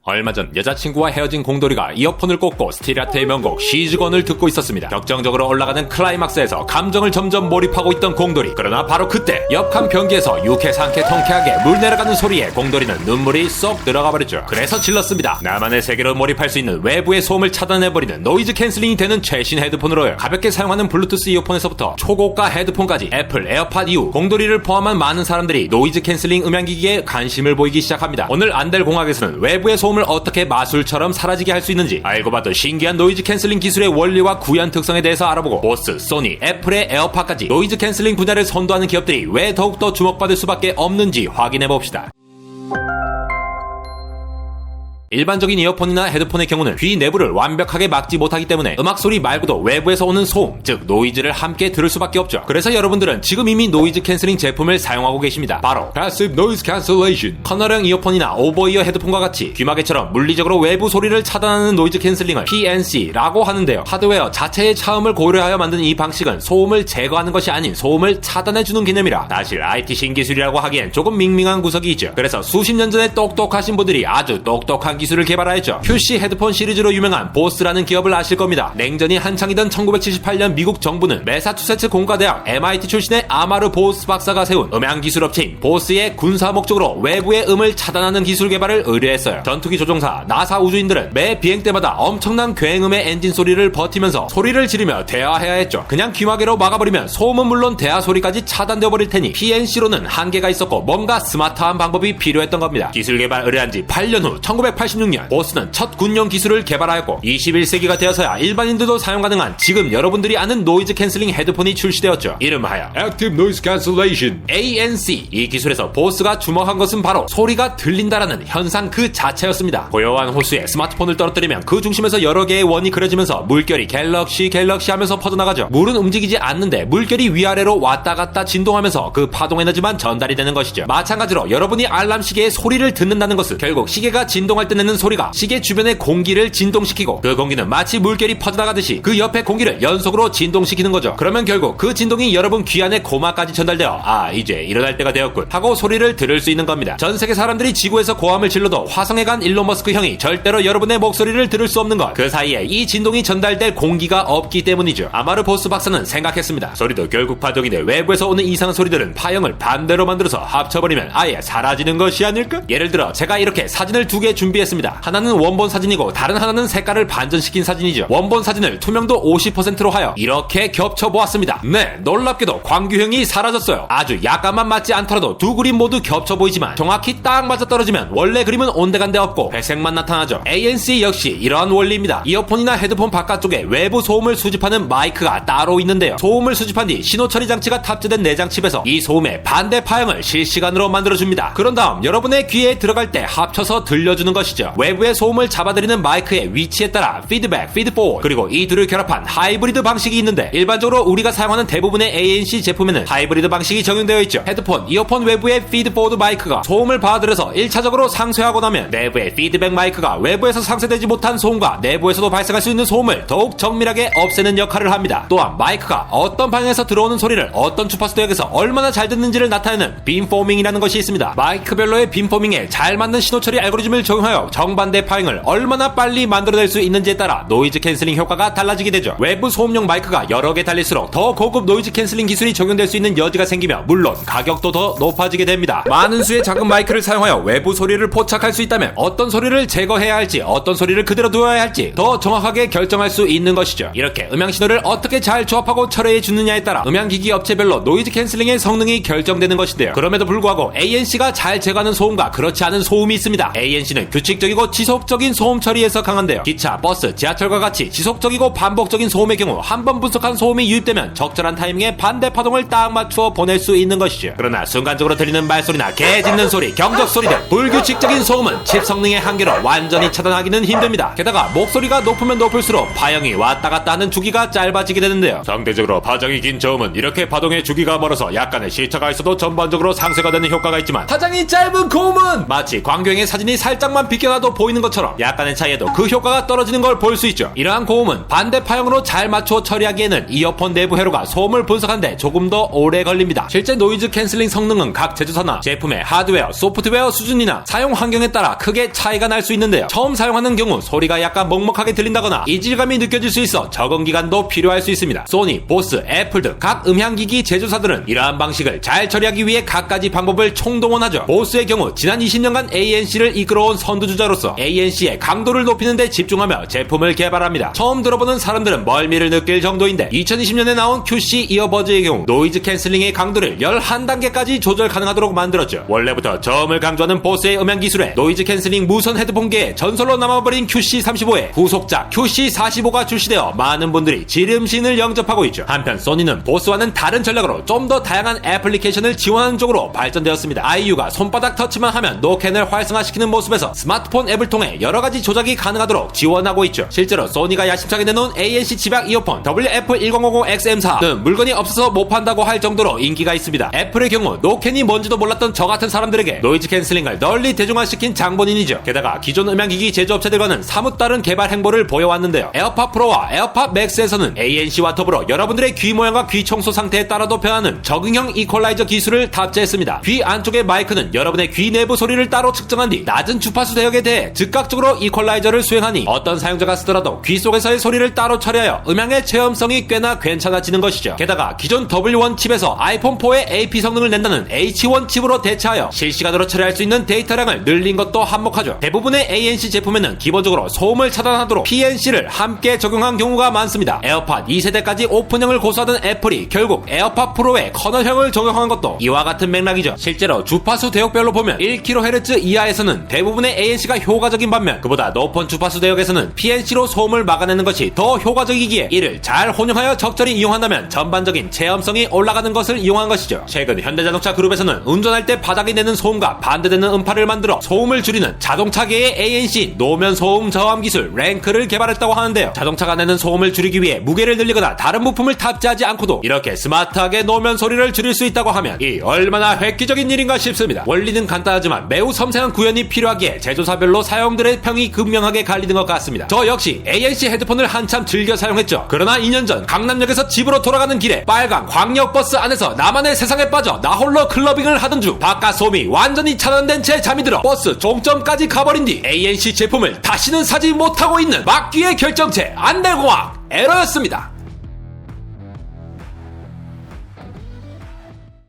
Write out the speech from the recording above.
얼마 전 여자친구와 헤어진 공돌이가 이어폰을 꽂고 스틸아트의 명곡 시즈건을 듣고 있었습니다. 격정적으로 올라가는 클라이막스에서 감정을 점점 몰입하고 있던 공돌이. 그러나 바로 그때 옆한 변기에서 유쾌 상쾌 통쾌하게 물 내려가는 소리에 공돌이는 눈물이 쏙 들어가 버렸죠. 그래서 질렀습니다. 나만의 세계로 몰입할 수 있는 외부의 소음을 차단해버리는 노이즈 캔슬링이 되는 최신 헤드폰으로요. 가볍게 사용하는 블루투스 이어폰에서부터 초고가 헤드폰까지 애플 에어팟 이후 공돌이를 포함한 많은 사람들이 노이즈 캔슬링 음향기기에 관심을 보이기 시작합니다. 오늘 안될 공학에서는 외부의 소음을 어떻게 마술처럼 사라지게 할 수 있는지, 알고 봐도 신기한 노이즈 캔슬링 기술의 원리와 구현 특성에 대해서 알아보고, 보스, 소니, 애플의 에어팟까지 노이즈 캔슬링 분야를 선도하는 기업들이 왜 더욱더 주목받을 수밖에 없는지 확인해봅시다. 일반적인 이어폰이나 헤드폰의 경우는 귀 내부를 완벽하게 막지 못하기 때문에 음악 소리 말고도 외부에서 오는 소음, 즉 노이즈를 함께 들을 수밖에 없죠. 그래서 여러분들은 지금 이미 노이즈 캔슬링 제품을 사용하고 계십니다. 바로 Passive Noise Cancellation. 커널형 이어폰이나 오버이어 헤드폰과 같이 귀마개처럼 물리적으로 외부 소리를 차단하는 노이즈 캔슬링을 PNC라고 하는데요. 하드웨어 자체의 차음을 고려하여 만든 이 방식은 소음을 제거하는 것이 아닌 소음을 차단해주는 개념이라 사실 IT 신기술이라고 하기엔 조금 밍밍한 구석이 있죠. 그래서 수십 년 전에 똑똑하신 분들이 아주 똑똑한 기술을 개발하였죠. QC 헤드폰 시리즈로 유명한 보스라는 기업을 아실 겁니다. 냉전이 한창이던 1978년 미국 정부는 매사추세츠 공과대학 MIT 출신의 아마르 보스 박사가 세운 음향기술 업체인 보스의 군사 목적으로 외부의 음을 차단하는 기술 개발을 의뢰했어요. 전투기 조종사, 나사 우주인들은 매 비행 때마다 엄청난 굉음의 엔진 소리를 버티면서 소리를 지르며 대화해야 했죠. 그냥 귀마개로 막아버리면 소음은 물론 대화 소리까지 차단되어 버릴 테니 PNC로는 한계가 있었고 뭔가 스마트한 방법이 필요했던 겁니다. 기술 개발 의뢰한 지 8년 후 1986년 보스는 첫 군용 기술을 개발하였고 21세기가 되어서야 일반인들도 사용 가능한 지금 여러분들이 아는 노이즈 캔슬링 헤드폰이 출시되었죠. 이름하여 Active Noise Cancellation ANC. 이 기술에서 보스가 주목한 것은 바로 소리가 들린다라는 현상 그 자체였습니다. 고요한 호수에 스마트폰을 떨어뜨리면 그 중심에서 여러 개의 원이 그려지면서 물결이 갤럭시 하면서 퍼져나가죠. 물은 움직이지 않는데 물결이 위아래로 왔다 갔다 진동하면서 그 파동 에너지만 전달이 되는 것이죠. 마찬가지로 여러분이 알람 시계의 소리를 듣는다는 것은 결국 시계가 진동할 때 내는 소리가 시계 주변의 공기를 진동시키고 그 공기는 마치 물결이 퍼져나가듯이 그 옆에 공기를 연속으로 진동시키는 거죠. 그러면 결국 그 진동이 여러분 귀 안에 고막까지 전달되어 이제 일어날 때가 되었군 하고 소리를 들을 수 있는 겁니다. 전 세계 사람들이 지구에서 고함을 질러도 화성에 간 일론 머스크 형이 절대로 여러분의 목소리를 들을 수 없는 것, 그 사이에 이 진동이 전달될 공기가 없기 때문이죠. 아마르 보스 박사는 생각했습니다. 소리도 결국 파동인데 외부에서 오는 이상한 소리들은 파형을 반대로 만들어서 합쳐버리면 아예 사라지는 것이 아닐까? 예를 들어 제가 이렇게 사진을 두 개 준비했습니다. 하나는 원본 사진이고 다른 하나는 색깔을 반전시킨 사진이죠. 원본 사진을 투명도 50%로 하여 이렇게 겹쳐보았습니다. 네, 놀랍게도 광규형이 사라졌어요. 아주 약간만 맞지 않더라도 두 그림 모두 겹쳐 보이지만 정확히 딱 맞아떨어지면 원래 그림은 온데간데 없고 회색만 나타나죠. ANC 역시 이러한 원리입니다. 이어폰이나 헤드폰 바깥쪽에 외부 소음을 수집하는 마이크가 따로 있는데요. 소음을 수집한 뒤 신호 처리 장치가 탑재된 내장 칩에서 이 소음의 반대 파형을 실시간으로 만들어줍니다. 그런 다음 여러분의 귀에 들어갈 때 합쳐서 들려주는 것이죠. 외부의 소음을 잡아들이는 마이크의 위치에 따라 피드백, 피드포워드, 그리고 이 둘을 결합한 하이브리드 방식이 있는데 일반적으로 우리가 사용하는 대부분의 ANC 제품에는 하이브리드 방식이 적용되어 있죠. 헤드폰, 이어폰 외부의 피드포워드 마이크가 소음을 받아들여서 1차적으로 상쇄하고 나면 내부의 피드백 마이크가 외부에서 상쇄되지 못한 소음과 내부에서도 발생할 수 있는 소음을 더욱 정밀하게 없애는 역할을 합니다. 또한 마이크가 어떤 방향에서 들어오는 소리를 어떤 주파수 대역에서 얼마나 잘 듣는지를 나타내는 빔포밍이라는 것이 있습니다. 마이크별로의 빔포밍에 잘 맞는 신호 처리 알고리즘을 적용하여 정반대 파형을 얼마나 빨리 만들어낼 수 있는지에 따라 노이즈 캔슬링 효과가 달라지게 되죠. 외부 소음용 마이크가 여러 개 달릴수록 더 고급 노이즈 캔슬링 기술이 적용될 수 있는 여지가 생기며 물론 가격도 더 높아지게 됩니다. 많은 수의 작은 마이크를 사용하여 외부 소리를 포착할 수 있다면 어떤 소리를 제거해야 할지 어떤 소리를 그대로 두어야 할지 더 정확하게 결정할 수 있는 것이죠. 이렇게 음향 신호를 어떻게 잘 조합하고 처리해 주느냐에 따라 음향기기 업체별로 노이즈 캔슬링의 성능이 결정되는 것인데요. 그럼에도 불구하고 ANC가 잘 제거하는 소음과 그렇지 않은 소음이 있습니다. ANC는 규칙적이고 지속적인 소음 처리에서 강한데요. 기차, 버스, 지하철과 같이 지속적이고 반복적인 소음의 경우 한 번 분석한 소음이 유입되면 적절한 타이밍에 반대 파동을 딱 맞추어 보낼 수 있는 것이죠. 그러나 순간적으로 들리는 말소리나 개 짖는 소리, 경적 소리 등 불규칙적인 소음은 칩 성능의 한계로 완전히 차단하기는 힘듭니다. 게다가 목소리가 높으면 높을수록 파형이 왔다 갔다 하는 주기가 짧아지게 되는데요. 상대적으로 파장이 긴 저음은 이렇게 파동의 주기가 멀어서 약간의 시차가 있어도 전반적으로 상쇄가 되는 효과가 있지만 파장이 짧은 고음은 마치 광교행의 사진이 살짝만 비껴나도 보이는 것처럼 약간의 차이에도 그 효과가 떨어지는 걸 볼 수 있죠. 이러한 고음은 반대 파형으로 잘 맞춰 처리하기에는 이어폰 내부 회로가 소음을 분석하는데 조금 더 오래 걸립니다. 실제 노이즈 캔슬링 성능은 각 제조사나 제품의 하드웨어, 소프트웨어 수준이나 사용 환경에 따라 크게 차이가 날 수 있는데요. 처음 사용하는 경우 소리가 약간 먹먹하게 들린다거나 이질감이 느껴질 수 있어 적응 기간도 필요할 수 있습니다. 소니, 보스, 애플 등 각 음향기기 제조사들은 이러한 방식을 잘 처리하기 위해 각가지 방법을 총동원하죠. 보스의 경우 지난 20년간 ANC를 이끌어온 선두주자로서 ANC의 강도를 높이는 데 집중하며 제품을 개발합니다. 처음 들어보는 사람들은 멀미를 느낄 정도인데 2020년에 나온 QC 이어버즈의 경우 노이즈 캔슬링의 강도를 11단계까지 조절 가능하도록 만들었죠. 원래부터 저음을 강조하는 보스의 음향 기술에 노이즈 캔슬링 무선 헤드폰계의 전설로 남아버린 QC35의 후속작 QC45가 출시되어 많은 분들이 지름신을 영접하고 있죠. 한편 소니는 보스와는 다른 전략으로 좀 더 다양한 애플리케이션을 지원하는 쪽으로 발전되었습니다. IU가 손바닥 터치만 하면 노캔을 활성화시키는 모습에서 스마트폰 앱을 통해 여러가지 조작이 가능하도록 지원하고 있죠. 실제로 소니가 야심차게 내놓은 ANC 집약 이어폰 WF-1050XM4는 물건이 없어서 못 판다고 할 정도로 인기가 있습니다. 애플의 경우 노캔이 뭔지도 몰랐던 저 같은 사람들에게 노이즈 캔슬링을 널리 대중화시킨 장본인이죠. 게다가 기존 음향기기 제조업체들과는 사뭇 다른 개발 행보를 보여왔는데요. 에어팟 프로와 에어팟 맥스에서는 ANC와 더불어 여러분들의 귀 모양과 귀 청소 상태에 따라도 변하는 적응형 이퀄라이저 기술을 탑재했습니다. 귀 안쪽의 마이크는 여러분의 귀 내부 소리를 따로 측정한 뒤 낮은 주파수 대역에 대해 즉각적으로 이퀄라이저를 수행하니 어떤 사용자가 쓰더라도 귀 속에서의 소리를 따로 처리하여 음향의 체험성이 꽤나 괜찮아지는 것이죠. 게다가 기존 W1 칩에서 아이폰4의 AP 성능을 낸다는 H1 칩으로 대체하여 실시간으로 처리할 수 있는 데이터량을 늘린 것도 한몫하죠. 대부분의 ANC 제품에는 기본적으로 소음을 차단하도록 PNC를 함께 적용한 경우가 많습니다. 에어팟 2세대까지 오픈형을 고수하던 애플이 결국 에어팟 프로에 커널형을 적용한 것도 이와 같은 맥락이죠. 실제로 주파수 대역별로 보면 1kHz 이하에서는 대부분의 ANC가 효과적인 반면 그보다 높은 주파수 대역에서는 PNC로 소음을 막아내는 것이 더 효과적이기에 이를 잘 혼용하여 적절히 이용한다면 전반적인 체험성이 올라가는 것을 이용한 것이죠. 최근 현대자동차 그룹에서는 운전할 때 바닥이 내는 소음과 반대되는 음파를 만들어 소음을 줄이는 자동차계의 ANC 노면 소음 저함 기술 랭크를 개발했다고 하는데요. 자동차가 내는 소음을 줄이기 위해 무게를 늘리거나 다른 부품을 탑재하지 않고도 이렇게 스마트하게 노면 소리를 줄일 수 있다고 하면 이 얼마나 획기적인 일인가 싶습니다. 원리는 간단하지만 매우 섬세한 구현이 필요하기에 제조사별로 사용들의 평이 극명하게 갈리는 것 같습니다. 저 역시 ANC 헤드폰을 한참 즐겨 사용했죠. 그러나 2년 전 강남역에서 집으로 돌아가는 길에 빨간 광역버스 안에서 나만의 세상에 빠져 나 홀로 클러빙을 하던 중 바깥 소음이 완전히 차단된 채 잠이 들어 버스 종점까지 가버린 뒤 ANC 제품을 다시는 사지 못하고 있는 막귀의 결정체 안달공학 에러였습니다.